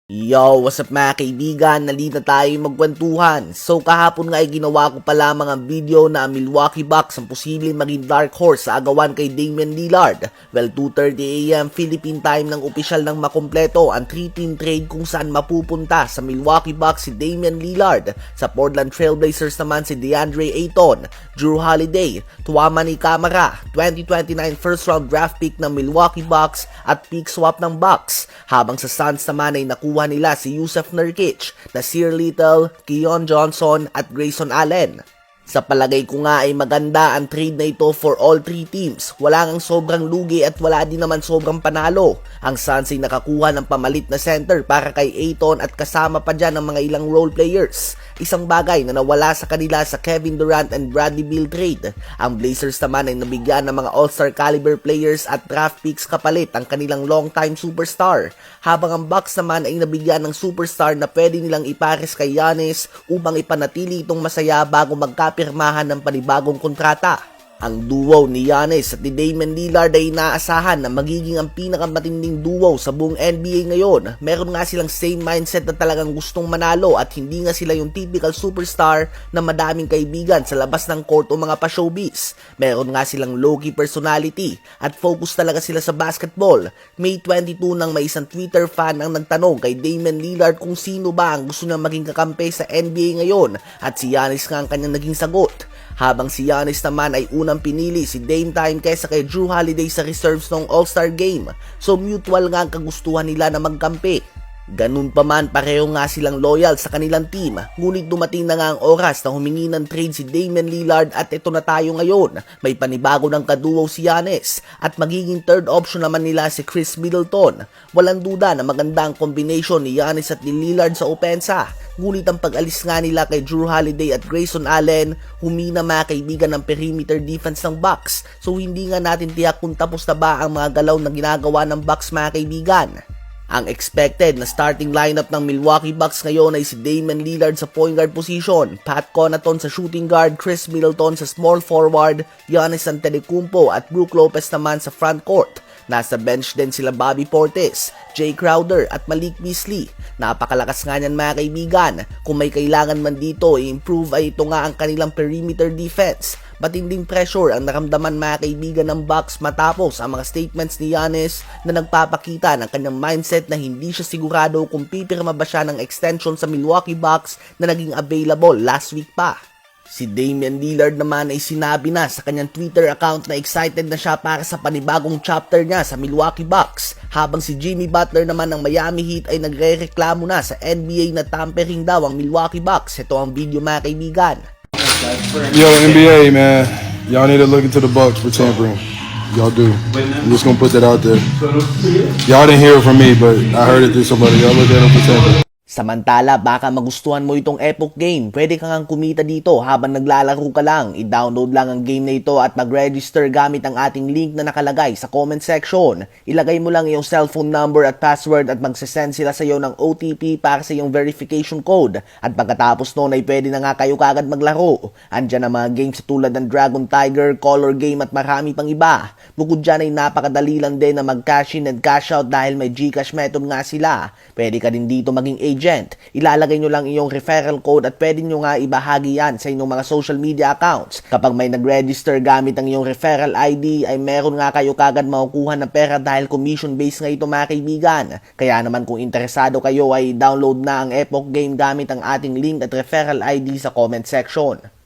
Yo, what's up mga kaibigan? Nalina tayo magkwentuhan. So kahapon nga ay ginawa ko pa lamang ang video na ang Milwaukee Bucks ang posibleng maging dark horse sa agawan kay Damian Lillard. Well, 2:30 AM Philippine time ng opisyal ng makumpleto ang 3-team trade kung saan mapupunta sa Milwaukee Bucks si Damian Lillard. Sa Portland Trail Blazers naman si DeAndre Ayton, Jrue Holiday, Tuamani Camara, 2029 first round draft pick ng Milwaukee Bucks at pick swap ng Bucks. Habang sa Suns naman ay nakuha nila si Jusuf Nurkic, Nasir Little, Keon Johnson at Grayson Allen. Sa palagay ko nga ay maganda ang trade na ito for all three teams. Wala ngang sobrang lugi at wala din naman sobrang panalo. Ang Suns ay nakakuha ng pamalit na center para kay Ayton at kasama pa dyan ang mga ilang role players. Isang bagay na nawala sa kanila sa Kevin Durant and Bradley Beal trade. Ang Blazers naman ay nabigyan ng mga all-star caliber players at draft picks kapalit ang kanilang long-time superstar. Habang ang Bucks naman ay nabigyan ng superstar na pwede nilang ipares kay Giannis upang ipanatili itong masaya bago magkapirmahan ng panibagong kontrata. Ang duo ni Giannis at ni Damian Lillard ay inaasahan na magiging ang pinakamatinding duo sa buong NBA ngayon. Meron nga silang same mindset na talagang gustong manalo at hindi nga sila yung typical superstar na madaming kaibigan sa labas ng court o mga pa-showbiz. Meron nga silang low-key personality at focus talaga sila sa basketball. May 22 nang may isang Twitter fan ang nagtanong kay Damian Lillard kung sino ba ang gusto niya maging kakampi sa NBA ngayon at si Giannis nga ang kanyang naging sagot. Habang si Giannis naman ay unang pinili si Dame Time kaysa kay Jrue Holiday sa reserves ng All-Star Game. So mutual nga ang kagustuhan nila na magkampi. Ganun pa man, pareho nga silang loyal sa kanilang team. Ngunit dumating na nga ang oras na humingi ng trade si Damian Lillard at ito na tayo ngayon. May panibago ng kaduo si Giannis at magiging third option naman nila si Chris Middleton. Walang duda na maganda ang combination ni Giannis at ni Lillard sa opensa. Ngunit ang pag-alis nga nila kay Jrue Holiday at Grayson Allen, humina mga kaibigan ng perimeter defense ng Bucks. So hindi nga natin tiyak kung tapos na ba ang mga galaw na ginagawa ng Bucks mga kaibigan. Ang expected na starting lineup ng Milwaukee Bucks ngayon ay si Damian Lillard sa point guard position, Pat Connaughton sa shooting guard, Chris Middleton sa small forward, Giannis Antetokounmpo at Brook Lopez naman sa front court. Nasa bench din sila Bobby Portis, Jay Crowder at Malik Beasley. Napakalakas nga niyan mga kaibigan. Kung may kailangan man dito i-improve ay ito nga ang kanilang perimeter defense. Matinding pressure ang naramdaman mga kaibigan ng Bucks matapos ang mga statements ni Giannis na nagpapakita ng kanyang mindset na hindi siya sigurado kung pipirma ba siya ng extension sa Milwaukee Bucks na naging available last week pa. Si Damian Lillard naman ay sinabi na sa kanyang Twitter account na excited na siya para sa panibagong chapter niya sa Milwaukee Bucks, habang si Jimmy Butler naman ng Miami Heat ay nagrereklamo na sa NBA na tampering daw ang Milwaukee Bucks. Ito ang video mga kaibigan. Yo, NBA, man, y'all need to look into the Bucks for tampering. Y'all do. I'm just gonna put that out there. Y'all didn't hear it from me, but I heard it through somebody. Y'all look at them for tampering. Samantala, baka magustuhan mo itong Epoch Game. Pwede kang ang kumita dito habang naglalaro ka lang. I-download lang ang game na ito at mag-register gamit ang ating link na nakalagay sa comment section. Ilagay mo lang iyong cellphone number at password at magsasend sila sa iyo ng OTP para sa iyong verification code. At pagkatapos noon ay pwede na nga kayo kagad maglaro. Andyan ang mga games tulad ng Dragon Tiger, Color Game at marami pang iba. Bukod dyan ay napakadali lang din na mag-cash in and cash out dahil may GCash method nga sila. Pwede ka din dito maging agent. Ilalagay nyo lang iyong referral code at pwede nyo nga ibahagi yan sa inyong mga social media accounts. Kapag may nag-register gamit ang iyong referral ID ay meron nga kayo kagad makukuha ng pera dahil commission based nga ito mga kaibigan. Kaya naman kung interesado kayo ay download na ang Epoch Game gamit ang ating link at referral ID sa comment section.